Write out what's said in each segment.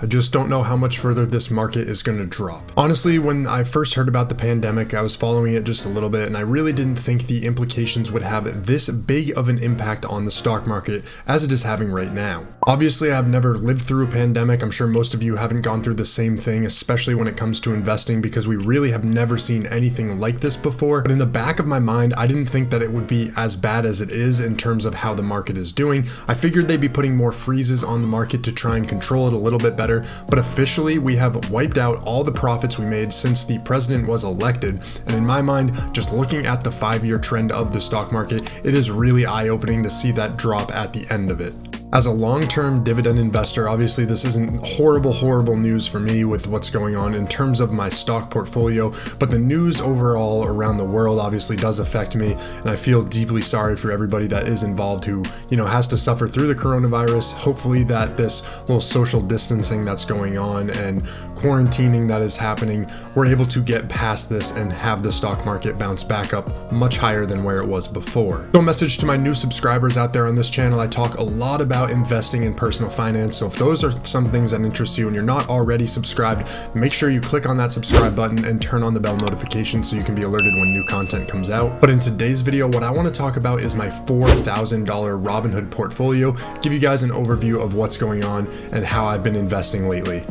I just don't know how much further this market is going to drop. Honestly, when I first heard about the pandemic, I was following it just a little bit, and I really didn't think the implications would have this big of an impact on the stock market as it is having right now. Obviously, I've never lived through a pandemic. I'm sure most of you haven't gone through the same thing, especially when it comes to investing, because we really have never seen anything like this before. But in the back of my mind, I didn't think that it would be as bad as it is in terms of how the market is doing. I figured they'd be putting more freezes on the market to try and control it a little bit better, but officially we have wiped out all the profits we made since the president was elected. And in my mind, just looking at the 5-year trend of the stock market, it is really eye-opening to see that drop at the end of it. As a long-term dividend investor, obviously this isn't horrible news for me with what's going on in terms of my stock portfolio, but the news overall around the world obviously does affect me, and I feel deeply sorry for everybody that is involved who, has to suffer through the coronavirus. Hopefully that this little social distancing that's going on and quarantining that is happening, we're able to get past this and have the stock market bounce back up much higher than where it was before. So a message to my new subscribers out there on this channel, I talk a lot about investing in personal finance. So if those are some things that interest you and you're not already subscribed, make sure you click on that subscribe button and turn on the bell notification so you can be alerted when new content comes out. But in today's video, what I want to talk about is my $4,000 Robinhood portfolio, give you guys an overview of what's going on and how I've been investing lately.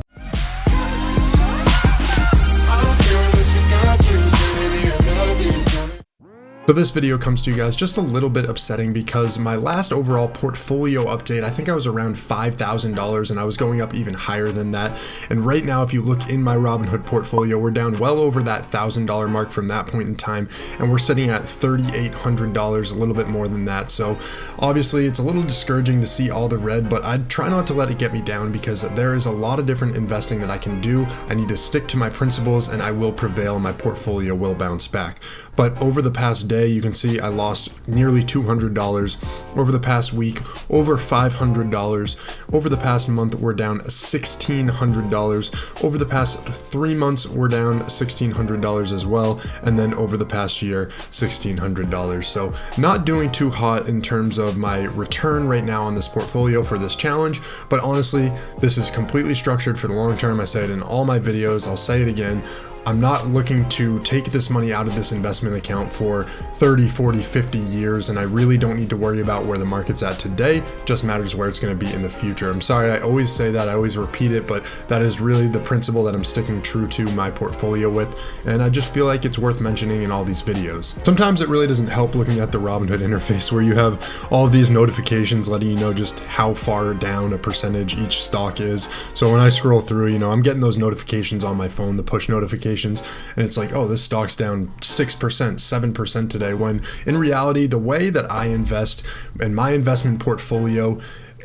So this video comes to you guys just a little bit upsetting because my last overall portfolio update, I think I was around $5,000 and I was going up even higher than that. And right now, if you look in my Robinhood portfolio, we're down well over that $1,000 mark from that point in time. And we're sitting at $3,800, a little bit more than that. So obviously it's a little discouraging to see all the red, but I try not to let it get me down because there is a lot of different investing that I can do. I need to stick to my principles and I will prevail. My portfolio will bounce back. But over the past day, you can see I lost nearly $200. Over the past week, over $500. Over the past month, we're down $1,600. Over the past 3 months, we're down $1,600 as well. And then over the past year, $1,600. So not doing too hot in terms of my return right now on this portfolio for this challenge. But honestly, this is completely structured for the long term. I say it in all my videos. I'll say it again. I'm not looking to take this money out of this investment account for 30, 40, 50 years, and I really don't need to worry about where the market's at today. It just matters where it's going to be in the future. I'm sorry, I always say that, I always repeat it, but that is really the principle that I'm sticking true to my portfolio with, and I just feel like it's worth mentioning in all these videos. Sometimes it really doesn't help looking at the Robinhood interface where you have all of these notifications letting you know just how far down a percentage each stock is. So when I scroll through, I'm getting those notifications on my phone, the push notifications, and it's like, oh, this stock's down 6%, 7% today, when in reality, the way that I invest in my investment portfolio,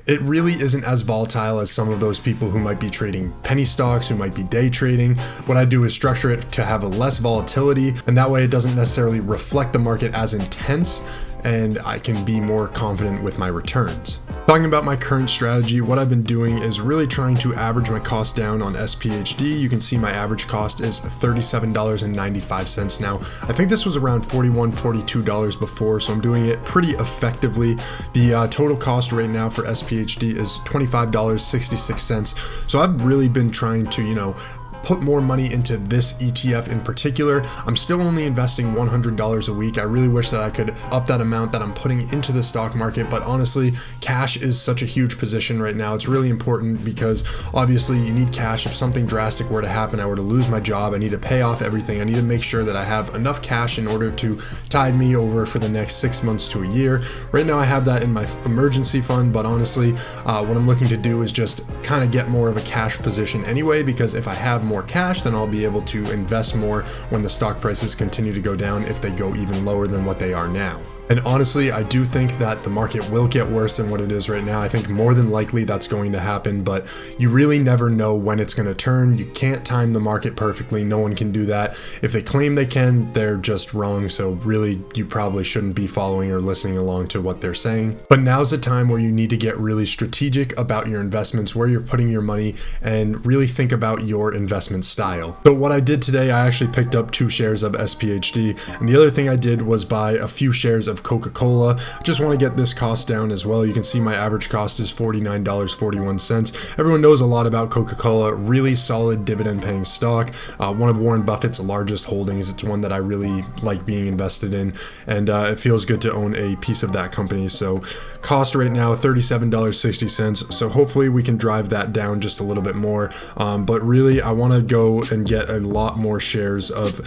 it really isn't as volatile as some of those people who might be trading penny stocks, who might be day trading. What I do is structure it to have a less volatility, and that way it doesn't necessarily reflect the market as intense, and I can be more confident with my returns. Talking about my current strategy, what I've been doing is really trying to average my cost down on SPHD. You can see my average cost is $37.95 now. I think this was around $41, $42 before, so I'm doing it pretty effectively. The total cost right now for SPHD is $25.66. So I've really been trying to, put more money into this ETF in particular. I'm still only investing $100 a week. I really wish that I could up that amount that I'm putting into the stock market, but honestly, cash is such a huge position right now. It's really important because obviously you need cash. If something drastic were to happen, I were to lose my job, I need to pay off everything. I need to make sure that I have enough cash in order to tide me over for the next 6 months to a year. Right now I have that in my emergency fund, but honestly, what I'm looking to do is just kind of get more of a cash position anyway, because if I have more cash, then I'll be able to invest more when the stock prices continue to go down, if they go even lower than what they are now. And honestly, I do think that the market will get worse than what it is right now. I think more than likely that's going to happen, but you really never know when it's going to turn. You can't time the market perfectly. No one can do that. If they claim they can, they're just wrong. So really, you probably shouldn't be following or listening along to what they're saying. But now's the time where you need to get really strategic about your investments, where you're putting your money, and really think about your investment style. So what I did today, I actually picked up 2 shares of SPHD, and the other thing I did was buy a few shares of of Coca-Cola. Just want to get this cost down as well. You can see my average cost is $49.41. Everyone knows a lot about Coca-Cola. Really solid dividend paying stock. One of Warren Buffett's largest holdings. It's one that I really like being invested in, and it feels good to own a piece of that company. So cost right now $37.60. So hopefully we can drive that down just a little bit more. But really I want to go and get a lot more shares of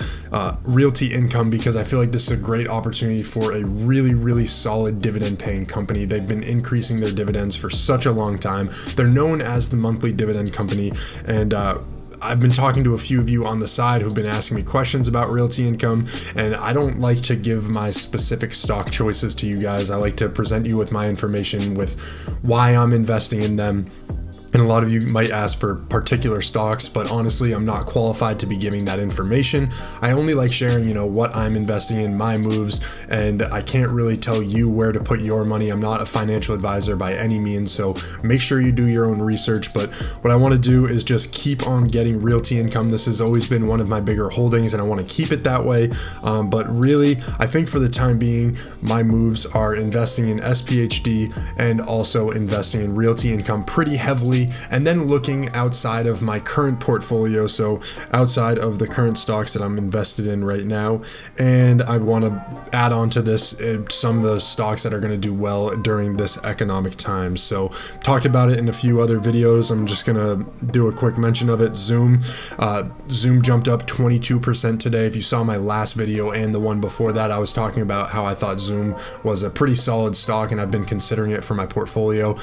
Realty Income, because I feel like this is a great opportunity for a really solid dividend paying company. They've been increasing their dividends for such a long time. They're known as the monthly dividend company, and I've been talking to a few of you on the side who've been asking me questions about Realty Income, and I don't like to give my specific stock choices to you guys. I like to present you with my information, with why I'm investing in them. And a lot of you might ask for particular stocks, but honestly, I'm not qualified to be giving that information. I only like sharing, what I'm investing in, my moves, and I can't really tell you where to put your money. I'm not a financial advisor by any means, so make sure you do your own research. But what I want to do is just keep on getting Realty Income. This has always been one of my bigger holdings, and I want to keep it that way. But really, I think for the time being, my moves are investing in SPHD and also investing in Realty Income pretty heavily, and then looking outside of my current portfolio, so outside of the current stocks that I'm invested in right now, and I want to add on to this some of the stocks that are going to do well during this economic time. So talked about it in a few other videos. I'm just going to do a quick mention of it. Zoom jumped up 22% today. If you saw my last video and the one before that, I was talking about how I thought Zoom was a pretty solid stock, and I've been considering it for my portfolio.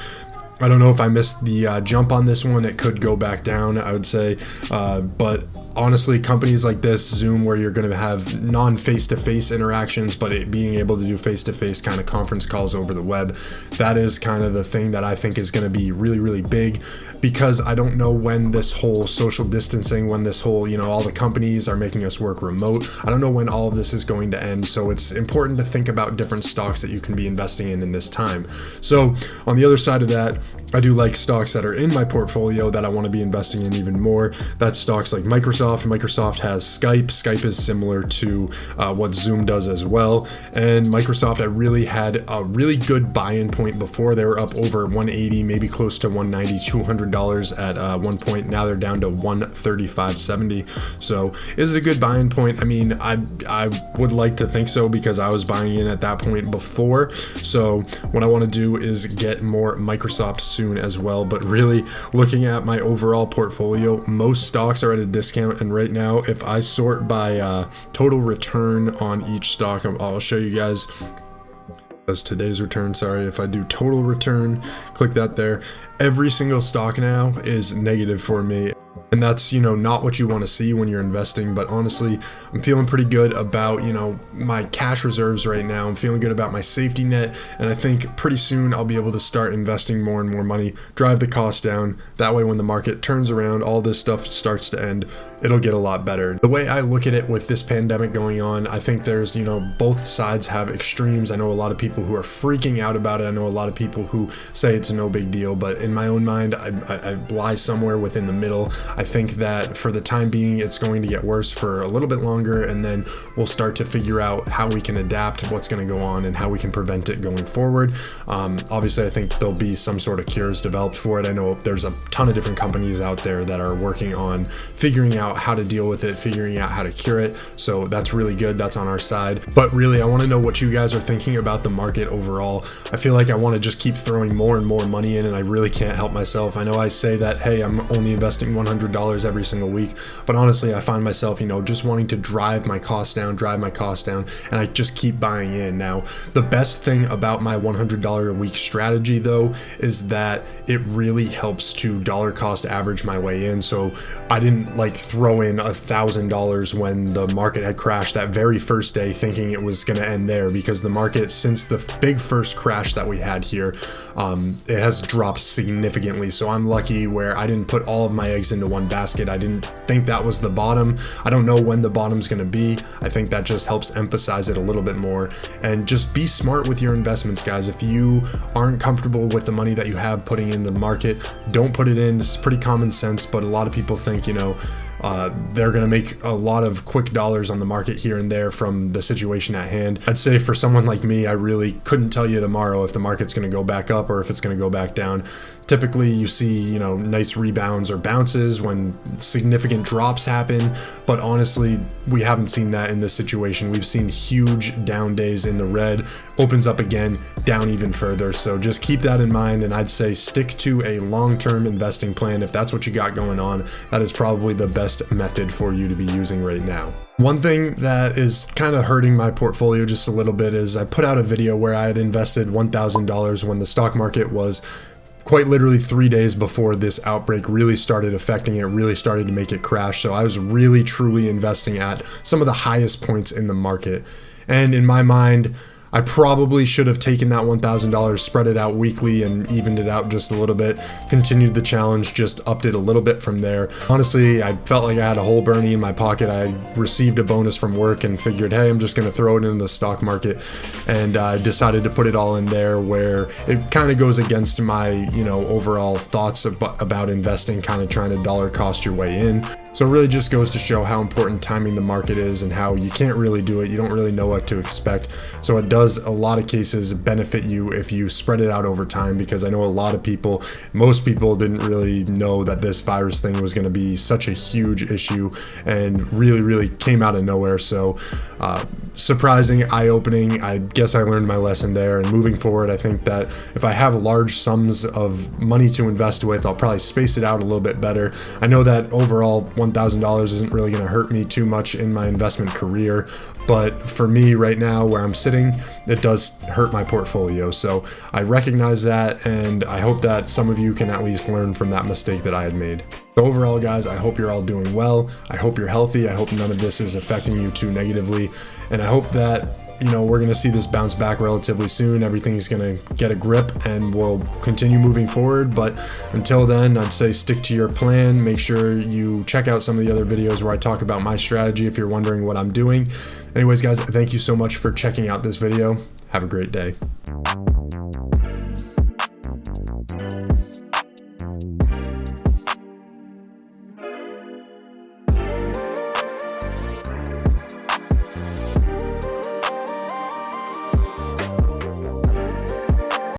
I don't know if I missed the jump on this one. It could go back down, I would say, but honestly, companies like this, Zoom, where you're going to have non-face-to-face interactions, but it being able to do face-to-face kind of conference calls over the web, that is kind of the thing that I think is going to be really big, because I don't know when this whole social distancing, when this whole, all the companies are making us work remote, I don't know when all of this is going to end. So it's important to think about different stocks that you can be investing in this time. So on the other side of that, I do like stocks that are in my portfolio that I want to be investing in even more. That's stocks like Microsoft. Microsoft has Skype. Skype is similar to what Zoom does as well. And Microsoft, I really had a really good buy-in point before. They were up over 180, maybe close to 190, $200 at one point. Now they're down to 135.70. So is it a good buy-in point? I mean, I would like to think so, because I was buying in at that point before. So what I want to do is get more Microsoft soon as well. But really, looking at my overall portfolio, most stocks are at a discount, and right now, if I sort by total return on each stock, I'll show you guys as today's return. Sorry, if I do total return, click that there, every single stock now is negative for me. And that's, not what you want to see when you're investing. But honestly, I'm feeling pretty good about, my cash reserves right now. I'm feeling good about my safety net. And I think pretty soon I'll be able to start investing more and more money, drive the cost down. That way, when the market turns around, all this stuff starts to end, it'll get a lot better. The way I look at it with this pandemic going on, I think there's, both sides have extremes. I know a lot of people who are freaking out about it. I know a lot of people who say it's no big deal. But in my own mind, I lie somewhere within the middle. I think that for the time being, it's going to get worse for a little bit longer, and then we'll start to figure out how we can adapt, what's going to go on, and how we can prevent it going forward. Obviously, I think there'll be some sort of cures developed for it. I know there's a ton of different companies out there that are working on figuring out how to deal with it, figuring out how to cure it. So that's really good. That's on our side. But really, I want to know what you guys are thinking about the market overall. I feel like I want to just keep throwing more and more money in, and I really can't help myself. I know I say that, hey, I'm only investing $100 every single week, but honestly, I find myself, just wanting to drive my costs down, and I just keep buying in. Now, the best thing about my $100 a week strategy, though, is that it really helps to dollar cost average my way in. So I didn't throw in $1,000 when the market had crashed that very first day, thinking it was going to end there, because the market, since the big first crash that we had here, it has dropped significantly. So I'm lucky where I didn't put all of my eggs into one one basket. I didn't think that was the bottom. I don't know when the bottom's going to be. I think that just helps emphasize it a little bit more. And just be smart with your investments, guys. If you aren't comfortable with the money that you have putting in the market, don't put it in. It's pretty common sense, but a lot of people think, they're going to make a lot of quick dollars on the market here and there from the situation at hand. I'd say for someone like me, I really couldn't tell you tomorrow if the market's going to go back up or if it's going to go back down. Typically, you see, nice rebounds or bounces when significant drops happen. But honestly, we haven't seen that in this situation. We've seen huge down days in the red, opens up again, down even further. So just keep that in mind. And I'd say stick to a long-term investing plan. If that's what you got going on, that is probably the best method for you to be using right now. One thing that is kind of hurting my portfolio just a little bit is I put out a video where I had invested $1,000 when the stock market was quite literally 3 days before this outbreak really started affecting it, really started to make it crash. So I was really truly investing at some of the highest points in the market. And in my mind, I probably should have taken that $1,000, spread it out weekly and evened it out just a little bit, continued the challenge, just upped it a little bit from there. Honestly, I felt like I had a whole Bernie in my pocket. I received a bonus from work and figured, hey, I'm just going to throw it into the stock market. And I decided to put it all in there, where it kind of goes against my, overall thoughts about investing, kind of trying to dollar cost your way in. So it really just goes to show how important timing the market is and how you can't really do it. You don't really know what to expect. So it does a lot of cases benefit you if you spread it out over time, because I know a lot of people, most people didn't really know that this virus thing was going to be such a huge issue and really came out of nowhere. So surprising, eye-opening. I guess I learned my lesson there, and moving forward, I think that if I have large sums of money to invest with, I'll probably space it out a little bit better. I know that overall $1,000 isn't really going to hurt me too much in my investment career, but for me right now where I'm sitting, it does hurt my portfolio. So I recognize that, and I hope that some of you can at least learn from that mistake that I had made. So overall, guys, I hope you're all doing well. I hope you're healthy. I hope none of this is affecting you too negatively. And I hope that we're going to see this bounce back relatively soon. Everything's going to get a grip and we'll continue moving forward. But until then, I'd say stick to your plan. Make sure you check out some of the other videos where I talk about my strategy if you're wondering what I'm doing. Anyways, guys, thank you so much for checking out this video. Have a great day.